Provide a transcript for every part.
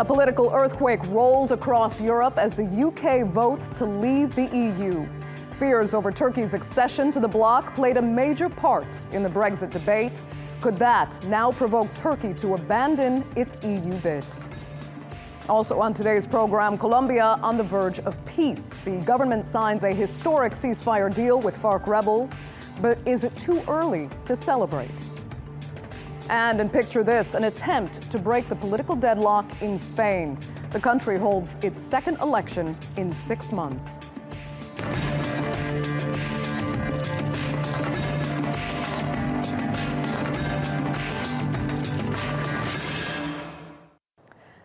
A political earthquake rolls across Europe as the UK votes to leave the EU. Fears over Turkey's accession to the bloc played a major part in the Brexit debate. Could that now provoke Turkey to abandon its EU bid? Also on today's program, Colombia on the verge of peace. The government signs a historic ceasefire deal with Farc rebels, but is it too early to celebrate? And picture this, an attempt to break the political deadlock in Spain. The country holds its second election in 6 months.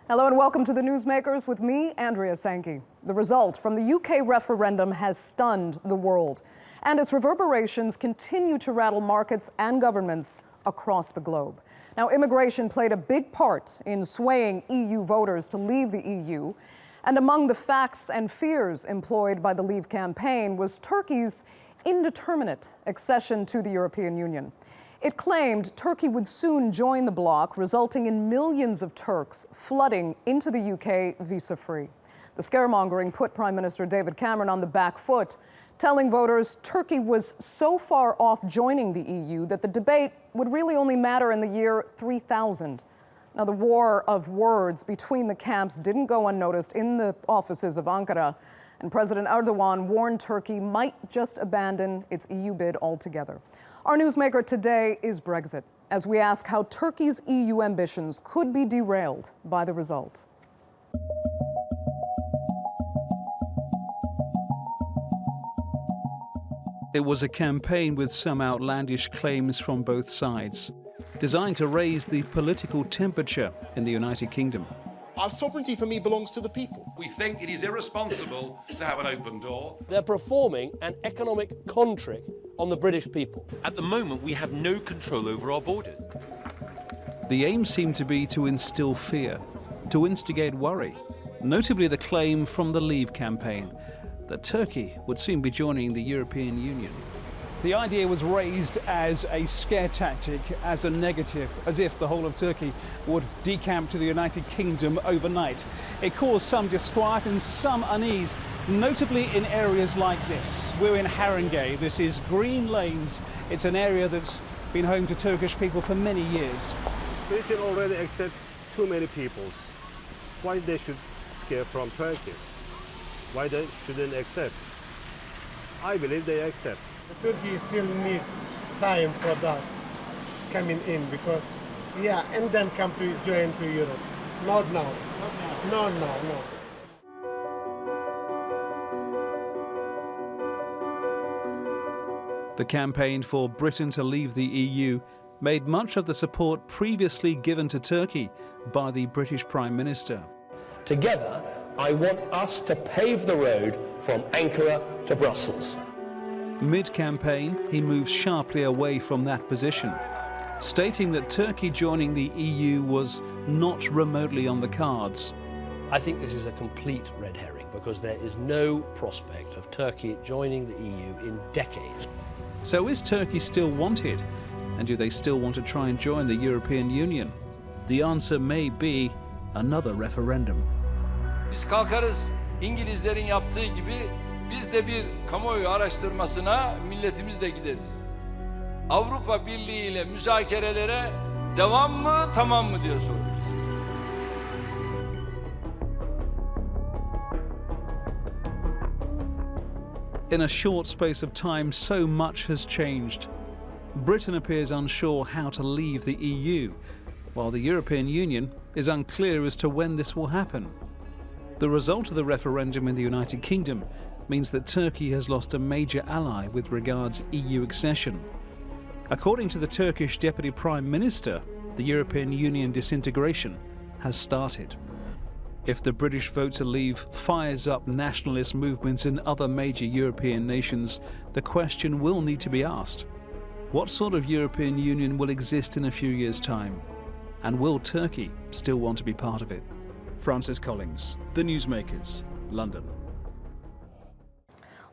Hello and welcome to the Newsmakers with me, Andrea Sankey. The result from the UK referendum has stunned the world, and its reverberations continue to rattle markets and governments across the globe. Now, immigration played a big part in swaying EU voters to leave the EU, and among the facts and fears employed by the Leave campaign was Turkey's indeterminate accession to the European Union. It claimed Turkey would soon join the bloc, resulting in millions of Turks flooding into the UK visa-free. The scaremongering put Prime Minister David Cameron on the back foot, telling voters Turkey was so far off joining the EU that the debate would really only matter in the year 3000. Now, the war of words between the camps didn't go unnoticed in the offices of Ankara, and President Erdogan warned Turkey might just abandon its EU bid altogether. Our newsmaker today is Brexit, as we ask how Turkey's EU ambitions could be derailed by the result. It was a campaign with some outlandish claims from both sides, designed to raise the political temperature in the United Kingdom. Our sovereignty for me belongs to the people. We think it is irresponsible to have an open door. They're performing an economic con trick on the British people. At the moment, we have no control over our borders. The aim seemed to be to instill fear, to instigate worry, notably the claim from the Leave campaign that Turkey would soon be joining the European Union. The idea was raised as a scare tactic, as a negative, as if the whole of Turkey would decamp to the United Kingdom overnight. It caused some disquiet and some unease, notably in areas like this. We're in Haringey. This is Green Lanes. It's an area that's been home to Turkish people for many years. Britain already accept too many peoples. Why they should scare from Turkey? Why they shouldn't accept? I believe they accept. Turkey still needs time for that coming in because, and then come to join to Europe. Not now. No. The campaign for Britain to leave the EU made much of the support previously given to Turkey by the British Prime Minister. Together, I want us to pave the road from Ankara to Brussels. Mid-campaign, he moves sharply away from that position, stating that Turkey joining the EU was not remotely on the cards. I think this is a complete red herring because there is no prospect of Turkey joining the EU in decades. So is Turkey still wanted? And do they still want to try and join the European Union? The answer may be another referendum. Biz kalkarız, İngilizlerin yaptığı gibi biz de bir kamuoyu araştırmasına milletimizle gideriz. Avrupa Birliği ile müzakerelere devam mı, tamam mı diye soruyoruz. In a short space of time, so much has changed. Britain appears unsure how to leave the EU, while the European Union is unclear as to when this will happen. The result of the referendum in the United Kingdom means that Turkey has lost a major ally with regards EU accession. According to the Turkish Deputy Prime Minister, the European Union disintegration has started. If the British vote to leave fires up nationalist movements in other major European nations, the question will need to be asked. What sort of European Union will exist in a few years' time? And will Turkey still want to be part of it? Francis Collins, The Newsmakers, London.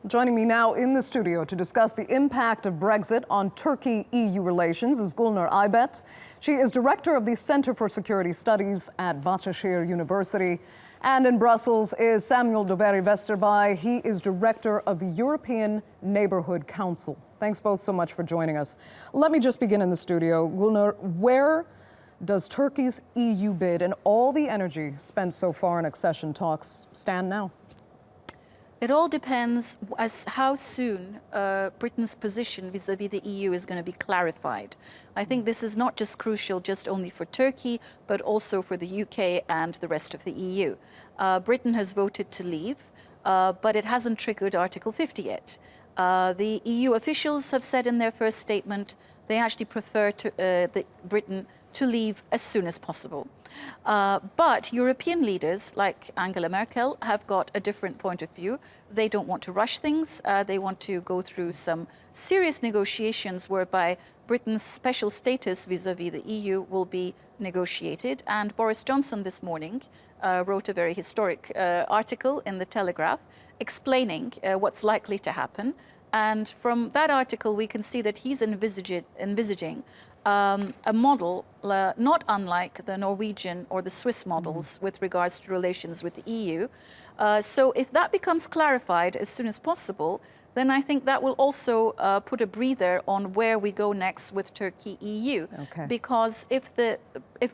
Joining me now in the studio to discuss the impact of Brexit on Turkey-EU relations is Gulnur Aybet. She is director of the Center for Security Studies at Bahçeşehir University. And in Brussels is Samuel Doveri Vesterbye. He is director of the European Neighborhood Council. Thanks both so much for joining us. Let me just begin in the studio. Gulnur, where does Turkey's EU bid and all the energy spent so far in accession talks stand now? It all depends as how soon Britain's position vis-à-vis the EU is going to be clarified. I think this is not just crucial just only for Turkey, but also for the UK and the rest of the EU. Britain has voted to leave, but it hasn't triggered Article 50 yet. The EU officials have said in their first statement they actually prefer Britain to leave as soon as possible. But European leaders like Angela Merkel have got a different point of view. They don't want to rush things. They want to go through some serious negotiations whereby Britain's special status vis-à-vis the EU will be negotiated. And Boris Johnson this morning wrote a very historic article in the Telegraph explaining what's likely to happen. And from that article, we can see that he's envisaging a model not unlike the Norwegian or the Swiss models with regards to relations with the EU. So if that becomes clarified as soon as possible, then I think that will also put a breather on where we go next with Turkey-EU. Okay. Because if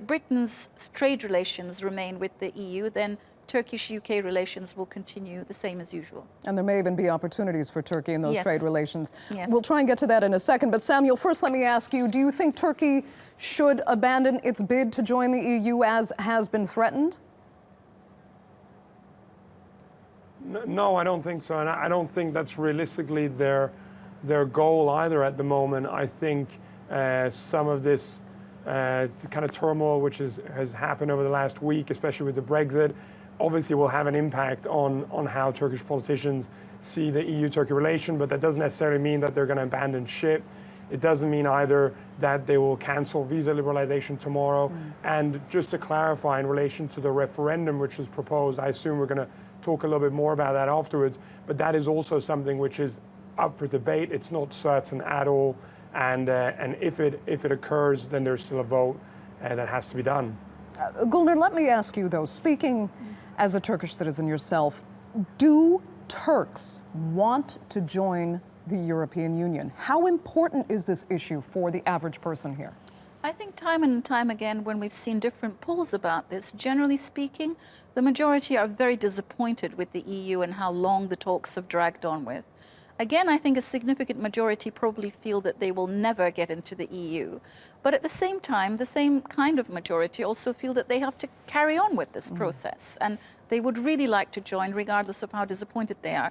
Britain's trade relations remain with the EU, then Turkish-UK relations will continue the same as usual. And there may even be opportunities for Turkey in those trade relations. Yes. We'll try and get to that in a second. But Samuel, first let me ask you, do you think Turkey should abandon its bid to join the EU as has been threatened? No, I don't think so. And I don't think that's realistically their goal either at the moment. I think some of this kind of turmoil which has happened over the last week, especially with the Brexit, obviously will have an impact on how Turkish politicians see the EU-Turkey relation, but that doesn't necessarily mean that they're going to abandon ship. It doesn't mean either that they will cancel visa liberalization tomorrow. And just to clarify in relation to the referendum which was proposed, I assume we're going to talk a little bit more about that afterwards, but that is also something which is up for debate. It's not certain at all. And if it occurs, then there's still a vote that has to be done. Gulnur, let me ask you, though, speaking as a Turkish citizen yourself, do Turks want to join the European Union? How important is this issue for the average person here? I think time and time again, when we've seen different polls about this, generally speaking, the majority are very disappointed with the EU and how long the talks have dragged on with. Again, I think a significant majority probably feel that they will never get into the EU. But at the same time, the same kind of majority also feel that they have to carry on with this process. And they would really like to join, regardless of how disappointed they are.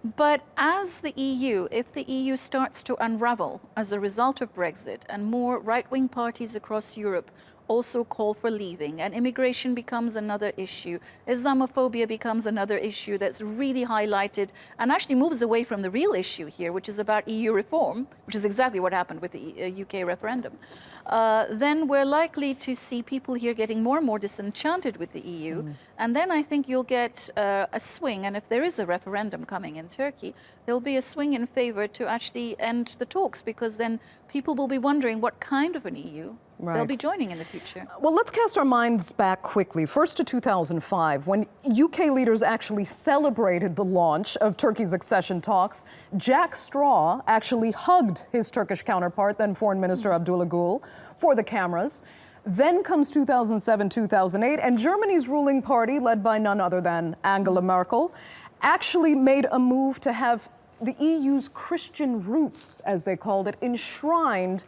But as the EU, if the EU starts to unravel as a result of Brexit and more right-wing parties across Europe also call for leaving, and immigration becomes another issue, Islamophobia becomes another issue that's really highlighted and actually moves away from the real issue here, which is about EU reform, which is exactly what happened with the UK referendum, then we're likely to see people here getting more and more disenchanted with the EU. And then I think you'll get a swing, and if there is a referendum coming in Turkey, there'll be a swing in favor to actually end the talks, because then people will be wondering what kind of an EU they'll be joining in the future. Well, let's cast our minds back quickly, first to 2005, when UK leaders actually celebrated the launch of Turkey's accession talks. Jack Straw actually hugged his Turkish counterpart, then Foreign Minister Abdullah Gül, for the cameras. Then comes 2007, 2008, and Germany's ruling party, led by none other than Angela Merkel, actually made a move to have the EU's Christian roots, as they called it, enshrined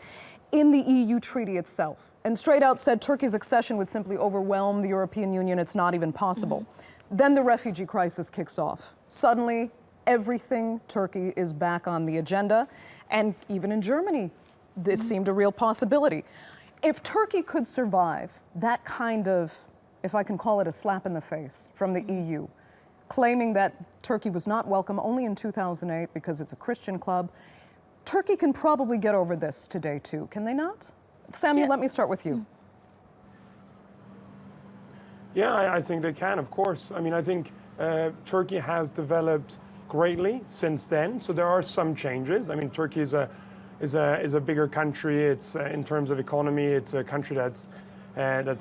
in the EU treaty itself, and straight out said Turkey's accession would simply overwhelm the European Union. It's not even possible. Then the refugee crisis kicks off. Suddenly, everything Turkey is back on the agenda, and even in Germany, it seemed a real possibility. If Turkey could survive that kind of, if I can call it a slap in the face from the EU, claiming that Turkey was not welcome only in 2008 because it's a Christian club, Turkey can probably get over this today, too, can they not? Samuel, let me start with you. Yeah, I think they can, of course. I mean, I think Turkey has developed greatly since then. So there are some changes. I mean, Turkey is a bigger country. It's in terms of economy, it's a country that's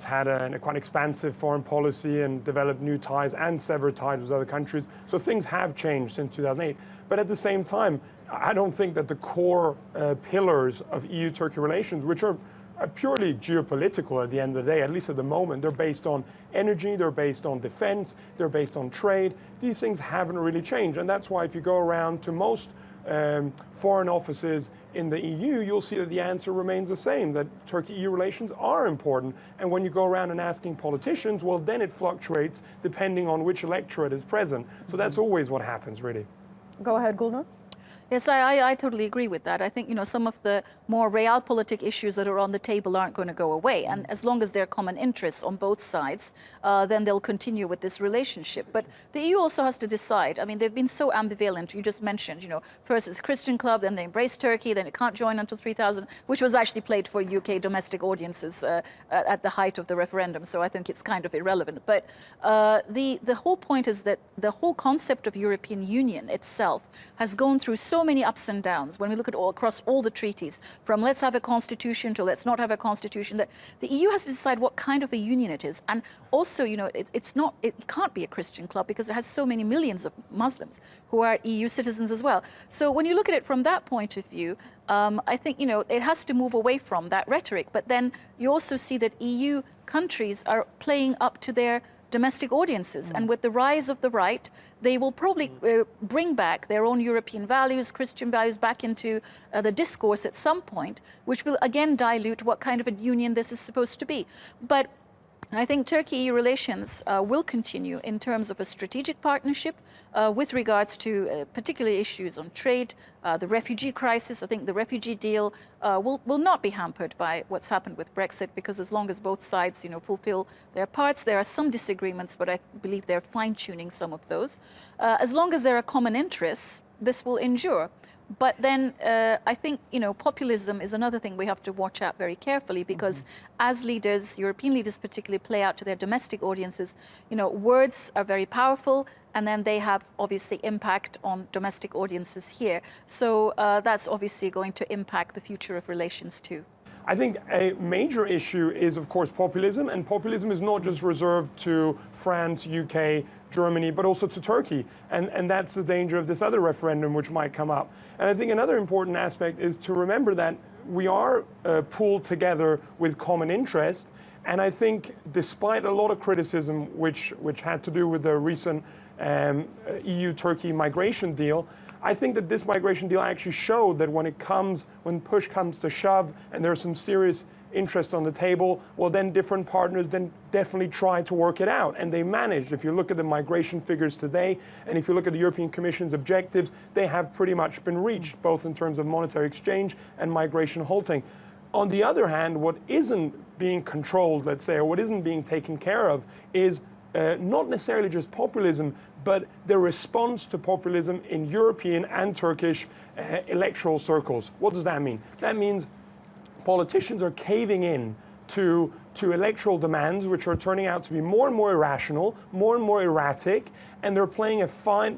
had a quite expansive foreign policy and developed new ties and severed ties with other countries. So things have changed since 2008. But at the same time, I don't think that the core pillars of EU-Turkey relations, which are purely geopolitical at the end of the day, at least at the moment, they're based on energy, they're based on defense, they're based on trade. These things haven't really changed. And that's why if you go around to most foreign offices in the EU, you'll see that the answer remains the same, that Turkey-EU relations are important. And when you go around and asking politicians, well, then it fluctuates depending on which electorate is present. So that's always what happens, really. Go ahead, Gulnur. Yes, I totally agree with that. I think, some of the more realpolitik issues that are on the table aren't going to go away. And as long as there are common interests on both sides, then they'll continue with this relationship. But the EU also has to decide. I mean, they've been so ambivalent. You just mentioned, first it's a Christian club, then they embrace Turkey, then it can't join until 3000, which was actually played for UK domestic audiences at the height of the referendum. So I think it's kind of irrelevant. But the whole point is that the whole concept of European Union itself has gone through so many ups and downs when we look at across all the treaties, from let's have a constitution to let's not have a constitution, that the EU has to decide what kind of a union it is. And also, it can't be a Christian club because it has so many millions of Muslims who are EU citizens as well. So when you look at it from that point of view, I think, it has to move away from that rhetoric. But then you also see that EU countries are playing up to their domestic audiences. And with the rise of the right, they will probably bring back their own European values, Christian values, back into the discourse at some point, which will again dilute what kind of a union this is supposed to be. But I think Turkey-EU relations will continue in terms of a strategic partnership with regards to particular issues on trade, the refugee crisis. I think the refugee deal will not be hampered by what's happened with Brexit, because as long as both sides, fulfill their parts, there are some disagreements, but I believe they're fine-tuning some of those. As long as there are common interests, this will endure. But then I think, populism is another thing we have to watch out very carefully, because as leaders, European leaders particularly, play out to their domestic audiences, words are very powerful, and then they have obviously impact on domestic audiences here. So that's obviously going to impact the future of relations too. I think a major issue is, of course, populism, and populism is not just reserved to France, UK, Germany, but also to Turkey. And that's the danger of this other referendum which might come up. And I think another important aspect is to remember that we are pooled together with common interest. And I think despite a lot of criticism which had to do with the recent EU-Turkey migration deal, I think that this migration deal actually showed that when push comes to shove and there's some serious interest on the table, well, then different partners then definitely try to work it out. And they managed. If you look at the migration figures today, and if you look at the European Commission's objectives, they have pretty much been reached, both in terms of monetary exchange and migration halting. On the other hand, what isn't being controlled, let's say, or what isn't being taken care of is not necessarily just populism, but the response to populism in European and Turkish electoral circles. What does that mean? That means politicians are caving in to electoral demands, which are turning out to be more and more irrational, more and more erratic, and they're playing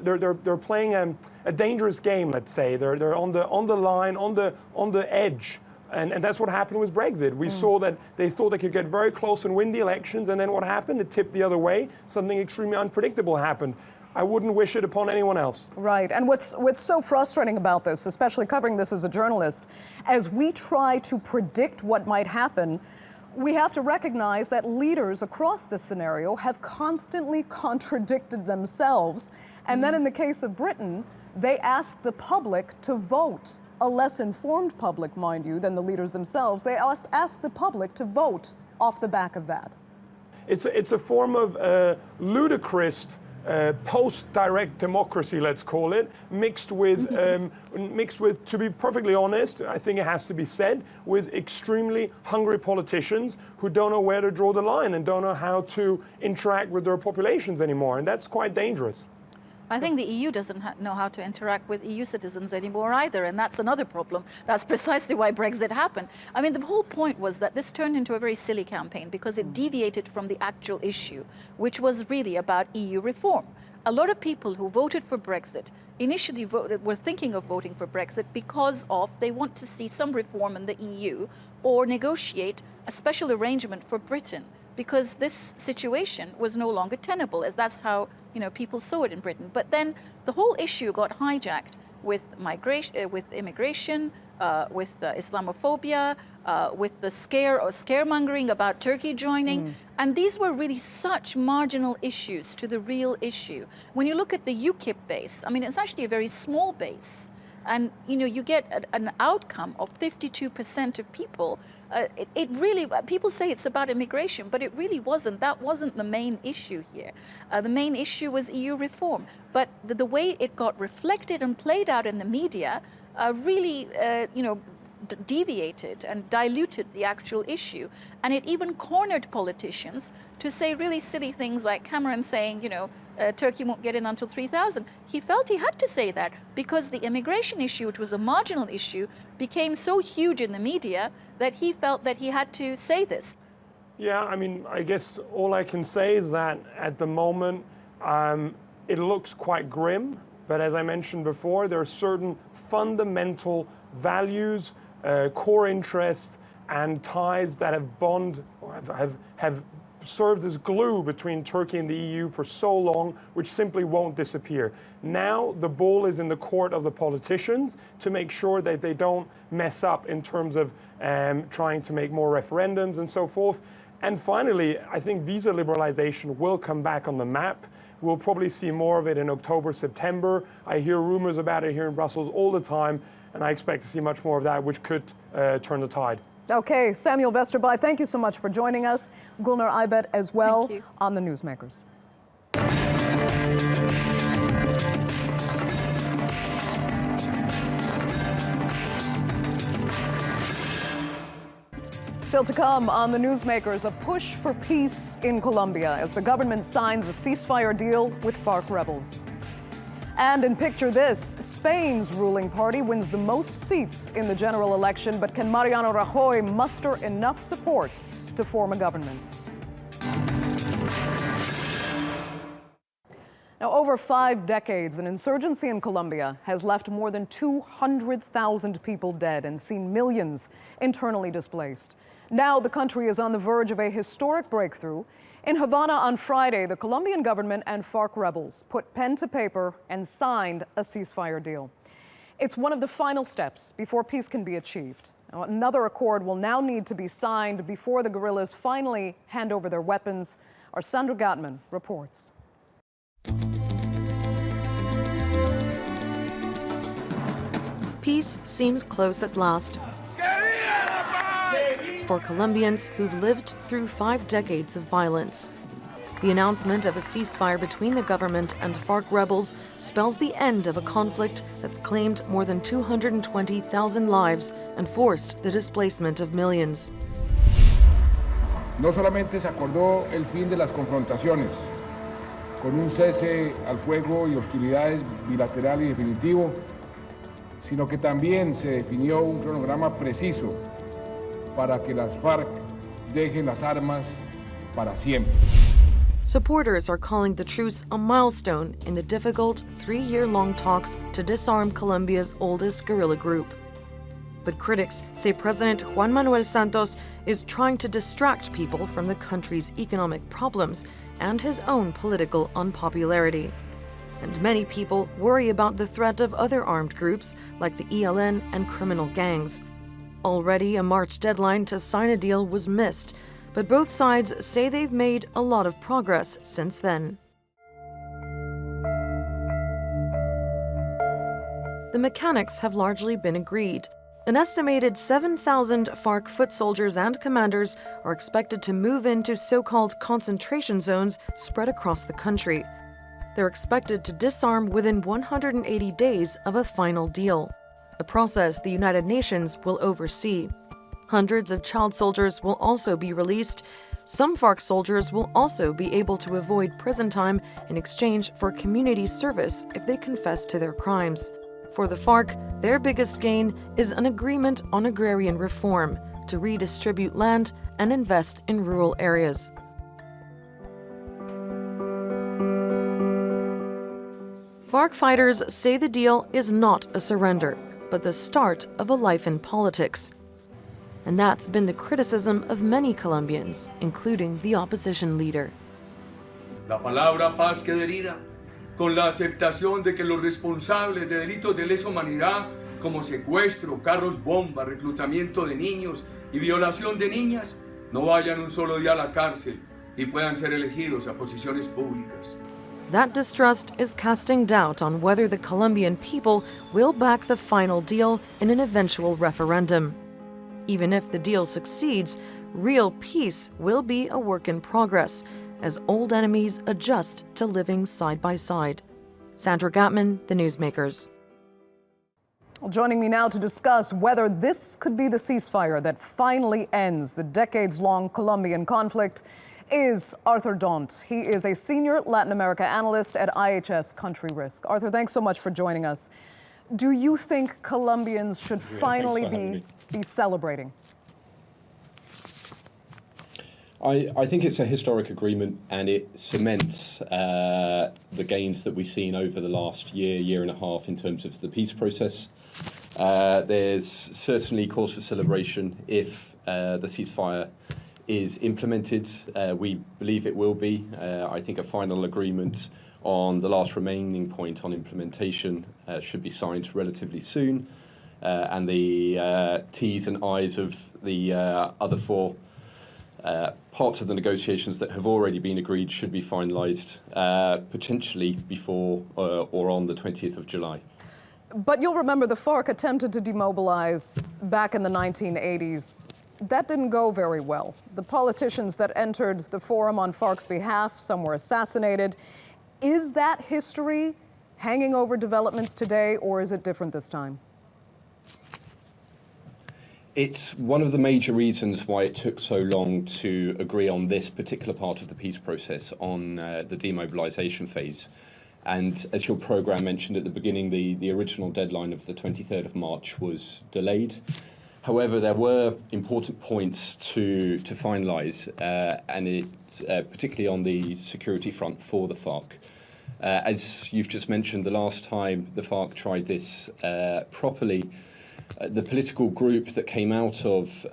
they're playing a dangerous game. Let's say they're on the line, on the edge. And that's what happened with Brexit. We saw that they thought they could get very close and win the elections, and then what happened? It tipped the other way. Something extremely unpredictable happened. I wouldn't wish it upon anyone else. Right. And what's so frustrating about this, especially covering this as a journalist, as we try to predict what might happen, we have to recognize that leaders across this scenario have constantly contradicted themselves. And then in the case of Britain, they ask the public to vote. A less informed public, mind you, than the leaders themselves. They ask the public to vote off the back of that. It's a form of ludicrous post-direct democracy, let's call it, mixed with, to be perfectly honest, I think it has to be said, with extremely hungry politicians who don't know where to draw the line and don't know how to interact with their populations anymore. And that's quite dangerous. I think the EU doesn't know how to interact with EU citizens anymore either, and that's another problem. That's precisely why Brexit happened. I mean, the whole point was that this turned into a very silly campaign because it deviated from the actual issue, which was really about EU reform. a lot of people who voted for Brexit initially were thinking of voting for Brexit because they want to see some reform in the EU or negotiate a special arrangement for Britain, because this situation was no longer tenable, as that's how people saw it in Britain. But then the whole issue got hijacked with migration, with immigration, with Islamophobia, with the scaremongering about Turkey joining. And these were really such marginal issues to the real issue. When you look at the UKIP base, I mean, it's actually a very small base. And you get an outcome of 52% of people. It really, people say it's about immigration, but it really wasn't. That wasn't the main issue here. The main issue was EU reform. But the way it got reflected and played out in the media really, deviated and diluted the actual issue. And it even cornered politicians to say really silly things like Cameron saying, Turkey won't get in until 3,000. He felt he had to say that because the immigration issue, which was a marginal issue, became so huge in the media that he felt that he had to say this. Yeah, I mean, I guess all I can say is that at the moment, it looks quite grim. But as I mentioned before, there are certain fundamental values, core interests, and ties that have served as glue between Turkey and the EU for so long, which simply won't disappear. Now the ball is in the court of the politicians to make sure that they don't mess up in terms of trying to make more referendums and so forth. And finally, I think visa liberalization will come back on the map. We'll probably see more of it in October, September. I hear rumors about it here in Brussels all the time, and I expect to see much more of that, which could turn the tide. Okay, Samuel Vesterbye, thank you so much for joining us. Gulnur, Aybet as well on the Newsmakers. Still to come on the Newsmakers, a push for peace in Colombia as the government signs a ceasefire deal with Farc rebels. And in Picture This, Spain's ruling party wins the most seats in the general election, but can Mariano Rajoy muster enough support to form a government? Now, over 5 decades, an insurgency in Colombia has left more than 200,000 people dead and seen millions internally displaced. Now the country is on the verge of a historic breakthrough. In Havana on Friday, the Colombian government and Farc rebels put pen to paper and signed a ceasefire deal. It's one of the final steps before peace can be achieved. Now, another accord will now need to be signed before the guerrillas finally hand over their weapons. Our Sandra Gottman reports. Peace seems close at last for Colombians who've lived through 5 decades of violence. The announcement of a ceasefire between the government and Farc rebels spells the end of a conflict that's claimed more than 220,000 lives and forced the displacement of millions. No solamente se acordó el fin de las confrontaciones, con un cese al fuego y hostilidades bilateral y definitivo, sino que también se definió un cronograma preciso para que las Farc dejen las armas para siempre. Supporters are calling the truce a milestone in the difficult 3-year-long talks to disarm Colombia's oldest guerrilla group. But critics say President Juan Manuel Santos is trying to distract people from the country's economic problems and his own political unpopularity. And many people worry about the threat of other armed groups like the ELN and criminal gangs. Already, a March deadline to sign a deal was missed, but both sides say they've made a lot of progress since then. The mechanics have largely been agreed. An estimated 7,000 Farc foot soldiers and commanders are expected to move into so-called concentration zones spread across the country. They're expected to disarm within 180 days of a final deal, a process the United Nations will oversee. Hundreds of child soldiers will also be released. Some Farc soldiers will also be able to avoid prison time in exchange for community service if they confess to their crimes. For the Farc, their biggest gain is an agreement on agrarian reform to redistribute land and invest in rural areas. FARC fighters say the deal is not a surrender, but the start of a life in politics. And that's been the criticism of many Colombians, including the opposition leader. La palabra paz queda con la aceptación de que los responsables de delitos de lesa humanidad como secuestro, carros bomba, reclutamiento de niños y violación de niñas no vayan un solo día a la cárcel y puedan ser elegidos a posiciones públicas. That distrust is casting doubt on whether the Colombian people will back the final deal in an eventual referendum. Even if the deal succeeds, real peace will be a work in progress as old enemies adjust to living side by side. Sandra Gatman, The Newsmakers. Well, joining me now to discuss whether this could be the ceasefire that finally ends the decades-long Colombian conflict is Arthur Dhont. He is a senior Latin America analyst at IHS Country Risk. Arthur, thanks so much for joining us. Do you think Colombians should finally be celebrating? I think it's a historic agreement, and it cements the gains that we've seen over the last year and a half in terms of the peace process. There's certainly cause for celebration if the ceasefire is implemented. We believe it will be. I think a final agreement on the last remaining point on implementation should be signed relatively soon. And the T's and I's of the other four parts of the negotiations that have already been agreed should be finalised potentially before or on the 20th of July. But you'll remember the FARC attempted to demobilize back in the 1980s. That didn't go very well. The politicians that entered the forum on FARC's behalf, some were assassinated. Is that history hanging over developments today, or is it different this time? It's one of the major reasons why it took so long to agree on this particular part of the peace process on the demobilization phase. And as your program mentioned at the beginning, the original deadline of the 23rd of March was delayed. However, there were important points to finalise, and it's particularly on the security front for the FARC. As you've just mentioned, the last time the FARC tried this properly, the political group that came out of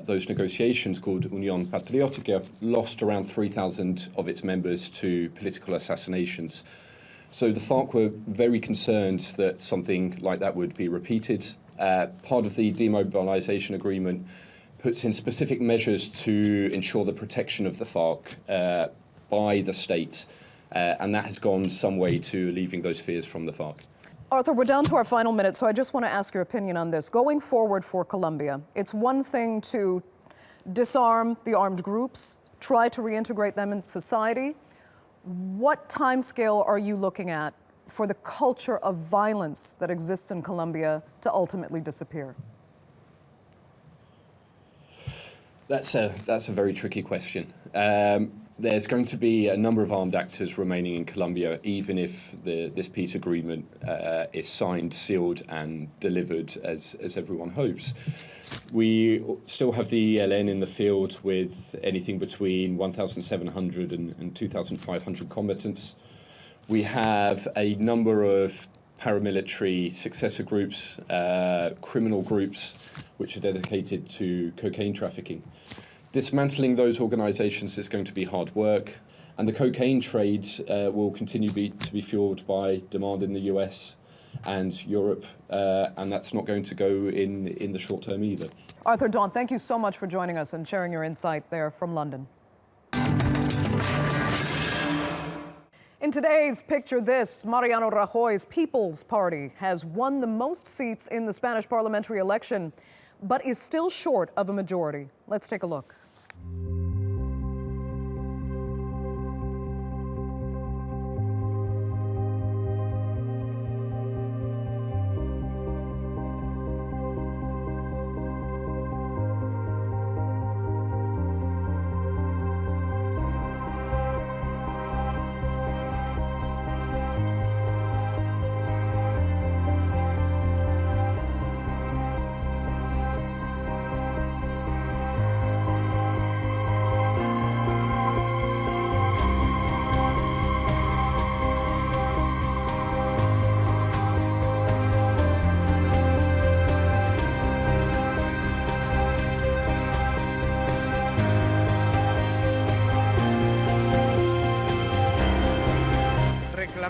those negotiations, called Unión Patriótica, lost around 3,000 of its members to political assassinations. So the FARC were very concerned that something like that would be repeated. Part of the demobilization agreement puts in specific measures to ensure the protection of the FARC by the state, and that has gone some way to alleviating those fears from the FARC. Arthur, we're down to our final minute, so I just want to ask your opinion on this. Going forward for Colombia, it's one thing to disarm the armed groups, try to reintegrate them in society. What timescale are you looking at for the culture of violence that exists in Colombia to ultimately disappear? That's a very tricky question. There's going to be a number of armed actors remaining in Colombia, even if this peace agreement is signed, sealed, and delivered as everyone hopes. We still have the ELN in the field with anything between 1,700 and 2,500 combatants. We have a number of paramilitary successor groups, criminal groups, which are dedicated to cocaine trafficking. Dismantling those organisations is going to be hard work, and the cocaine trade will continue to be fuelled by demand in the US and Europe, and that's not going to go in the short term either. Arthur Dhont, thank you so much for joining us and sharing your insight there from London. In today's Picture This, Mariano Rajoy's People's Party has won the most seats in the Spanish parliamentary election, but is still short of a majority. Let's take a look.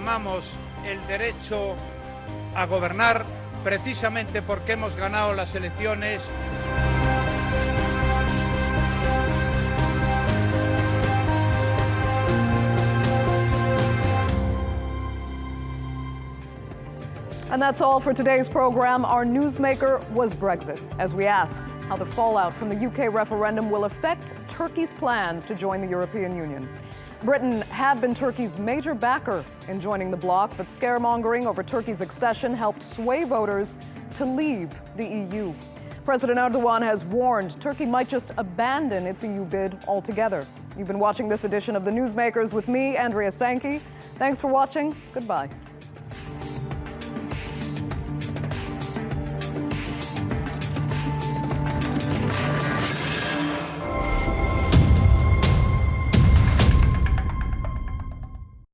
reclamamos el derecho a gobernar precisamente porque hemos ganado las elecciones. And that's all for today's program. Our newsmaker was Brexit, as we asked how the fallout from the UK referendum will affect Turkey's plans to join the European Union. Britain had been Turkey's major backer in joining the bloc, but scaremongering over Turkey's accession helped sway voters to leave the EU. President Erdogan has warned Turkey might just abandon its EU bid altogether. You've been watching this edition of the Newsmakers with me, Andrea Sankey. Thanks for watching. Goodbye.